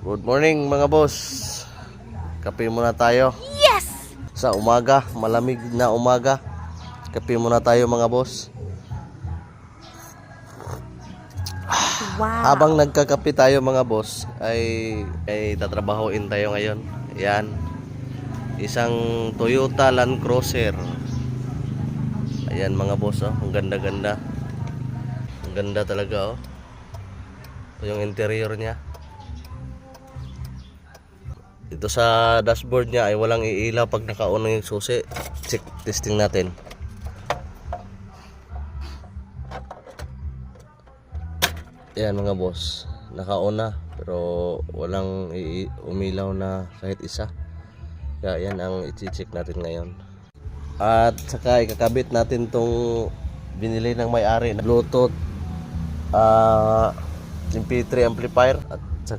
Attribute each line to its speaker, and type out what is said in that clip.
Speaker 1: Good morning mga boss. Kape muna tayo.
Speaker 2: Yes!
Speaker 1: Sa umaga, malamig na umaga. Kape muna tayo mga boss.
Speaker 2: Wow!
Speaker 1: Habang nagkakape tayo mga boss, ay tatrabahoin tayo ngayon. Ayan. Isang Toyota Land Cruiser. Ayan mga boss, oh. Ang ganda-ganda. Ang ganda talaga, oh. Ito yung interior niya. Ito sa dashboard niya ay walang iilaw pag naka-on yung susi. Check, testing natin. Ayan mga boss, naka-on na pero walang umilaw na kahit isa. Kaya yan ang i-check natin ngayon. At saka ikakabit natin tong binili ng may-ari na Bluetooth MP3 amplifier at